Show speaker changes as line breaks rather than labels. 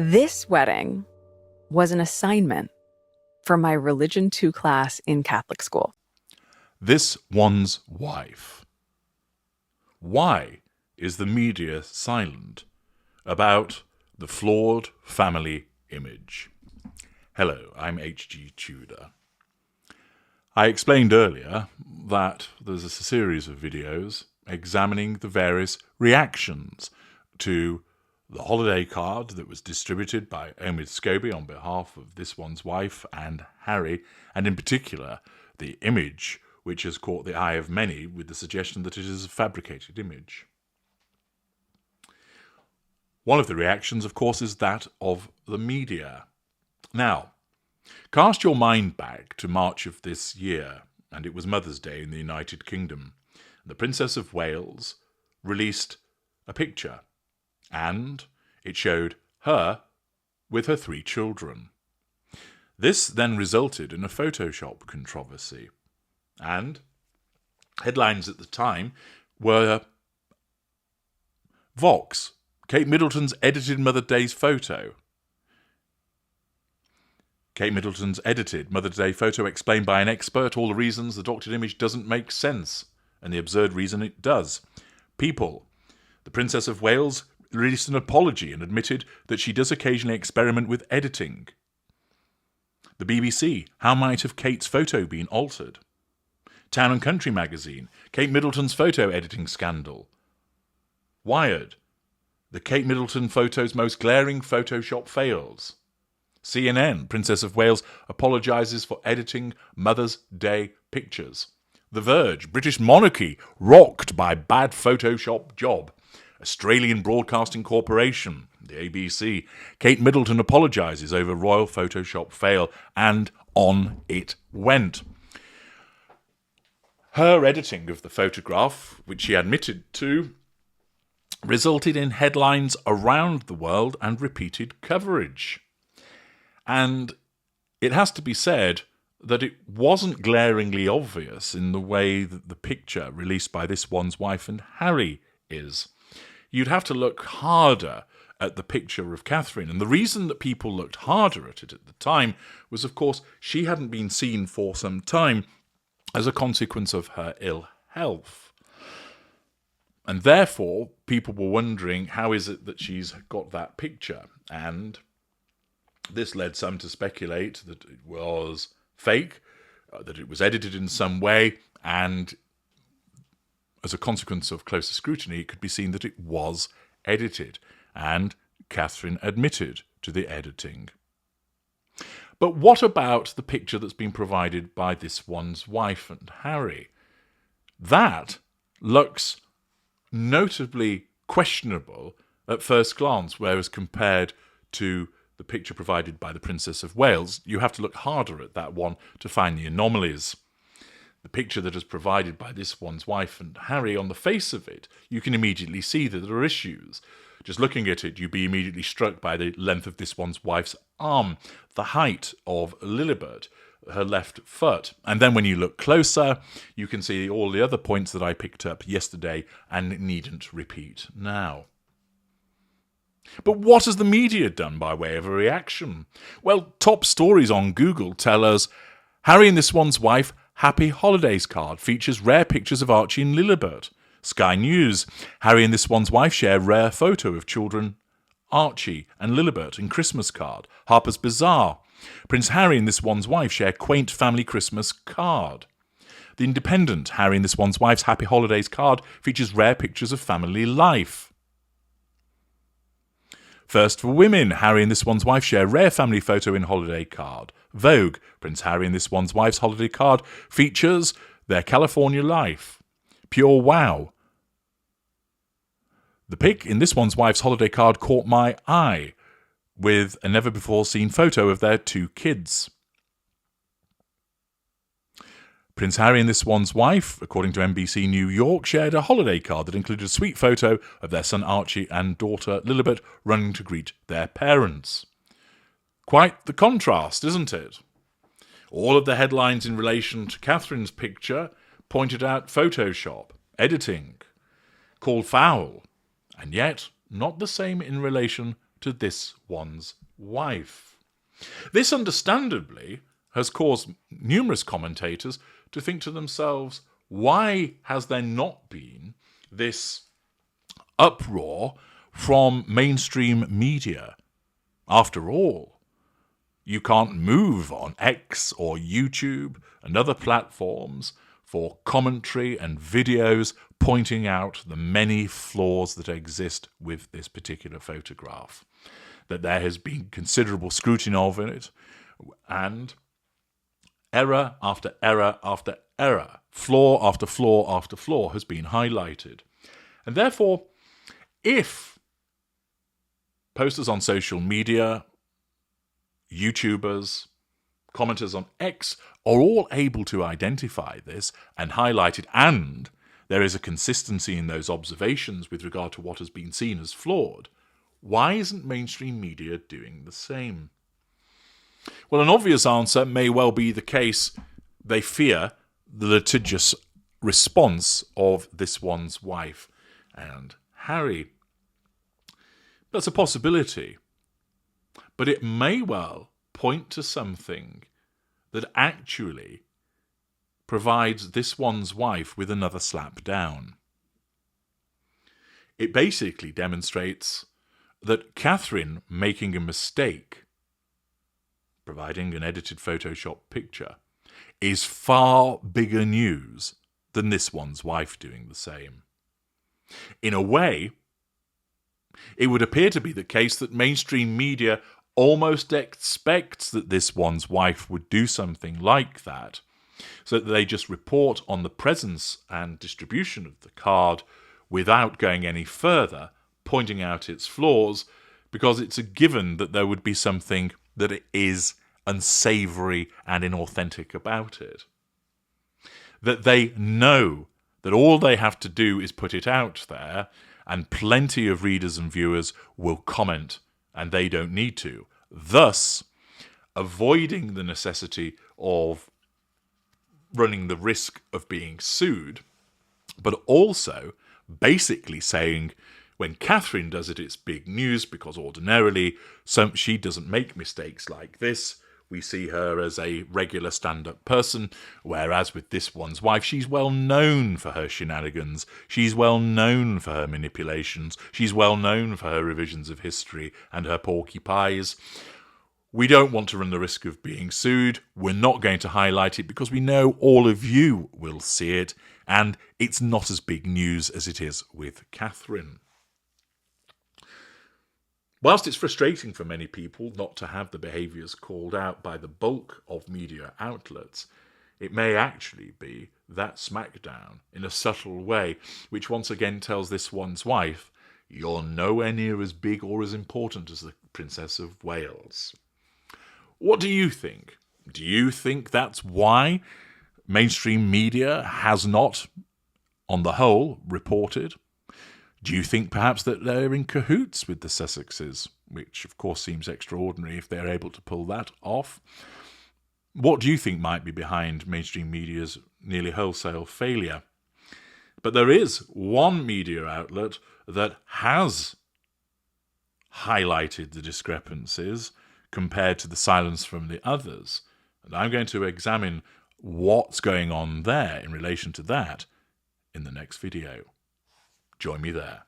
This wedding was an assignment for my Religion 2 class in Catholic school.
This one's wife. Why is the media silent about the flawed family image? Hello, I'm H.G. Tudor. I explained earlier that there's a series of videos examining the various reactions to the holiday card that was distributed by Omid Scobie on behalf of this one's wife and Harry, and in particular the image which has caught the eye of many with the suggestion that it is a fabricated image. One of the reactions, of course, is that of the media. Now, cast your mind back to March of this year, and it was Mother's Day in the United Kingdom. The Princess of Wales released a picture, and it showed her with her 3 children. This then resulted in a Photoshop controversy, and headlines at the time were Vox, Kate Middleton's edited Mother's Day photo. Kate Middleton's edited Mother's Day photo explained by an expert all the reasons the doctored image doesn't make sense, and the absurd reason it does. People, the Princess of Wales released an apology and admitted that she does occasionally experiment with editing. The BBC, how might have Kate's photo been altered? Town and Country magazine, Kate Middleton's photo editing scandal. Wired, the Kate Middleton photo's most glaring Photoshop fails. CNN, Princess of Wales apologises for editing Mother's Day pictures. The Verge, British monarchy rocked by bad Photoshop job. Australian Broadcasting Corporation, the ABC, Kate Middleton apologises over royal Photoshop fail, and on it went. Her editing of the photograph, which she admitted to, resulted in headlines around the world and repeated coverage. And it has to be said that it wasn't glaringly obvious in the way that the picture released by this one's wife and Harry is. You'd have to look harder at the picture of Catherine. And the reason that people looked harder at it at the time was, of course, she hadn't been seen for some time as a consequence of her ill health. And therefore, people were wondering, how is it that she's got that picture? And this led some to speculate that it was fake, that it was edited in some way, and as a consequence of closer scrutiny, it could be seen that it was edited, and Catherine admitted to the editing. But what about the picture that's been provided by this one's wife and Harry? That looks notably questionable at first glance, whereas compared to the picture provided by the Princess of Wales, you have to look harder at that one to find the anomalies. The picture that is provided by this one's wife and Harry, on the face of it, you can immediately see that there are issues. Just looking at it, you'd be immediately struck by the length of this one's wife's arm, the height of Lilibet, her left foot. And then when you look closer, you can see all the other points that I picked up yesterday and needn't repeat now. But what has the media done by way of a reaction? Well, top stories on Google tell us Harry and this one's wife Happy Holidays card features rare pictures of Archie and Lilibet. Sky News, Harry and this one's wife share rare photo of children Archie and Lilibet in Christmas card. Harper's Bazaar, Prince Harry and this one's wife share quaint family Christmas card. The Independent, Harry and this one's wife's Happy Holidays card features rare pictures of family life. First for Women, Harry and this one's wife share rare family photo in holiday card. Vogue, Prince Harry and this one's wife's holiday card features their California life. Pure Wow, the pic in this one's wife's holiday card caught my eye, with a never-before-seen photo of their 2 kids. Prince Harry and this one's wife, according to NBC New York, shared a holiday card that included a sweet photo of their son Archie and daughter Lilibet running to greet their parents. Quite the contrast, isn't it? All of the headlines in relation to Catherine's picture pointed out Photoshop, editing, called foul, and yet not the same in relation to this one's wife. This understandably has caused numerous commentators to think to themselves, why has there not been this uproar from mainstream media? After all, you can't move on X or YouTube and other platforms for commentary and videos pointing out the many flaws that exist with this particular photograph, that there has been considerable scrutiny of it, and error after error after error, flaw after flaw after flaw has been highlighted. And therefore, if posters on social media, YouTubers, commenters on X are all able to identify this and highlight it, and there is a consistency in those observations with regard to what has been seen as flawed, why isn't mainstream media doing the same? Well, an obvious answer may well be the case they fear the litigious response of this one's wife and Harry. That's a possibility. But it may well point to something that actually provides this one's wife with another slap down. It basically demonstrates that Catherine making a mistake, providing an edited Photoshop picture, is far bigger news than this one's wife doing the same. In a way, it would appear to be the case that mainstream media almost expects that this one's wife would do something like that, so that they just report on the presence and distribution of the card without going any further, pointing out its flaws, because it's a given that there would be something that is unsavoury and inauthentic about it. That they know that all they have to do is put it out there, and plenty of readers and viewers will comment, and they don't need to, thus avoiding the necessity of running the risk of being sued, but also basically saying, when Catherine does it, it's big news, because ordinarily she doesn't make mistakes like this. We see her as a regular stand-up person, whereas with this one's wife, she's well known for her shenanigans. She's well known for her manipulations. She's well known for her revisions of history and her porky pies. We don't want to run the risk of being sued. We're not going to highlight it because we know all of you will see it, and it's not as big news as it is with Catherine. Whilst it's frustrating for many people not to have the behaviours called out by the bulk of media outlets, it may actually be that smackdown in a subtle way, which once again tells this one's wife, you're nowhere near as big or as important as the Princess of Wales. What do you think? Do you think that's why mainstream media has not, on the whole, reported? Do you think perhaps that they're in cahoots with the Sussexes, which of course seems extraordinary if they're able to pull that off? What do you think might be behind mainstream media's nearly wholesale failure? But there is one media outlet that has highlighted the discrepancies compared to the silence from the others. And I'm going to examine what's going on there in relation to that in the next video. Join me there.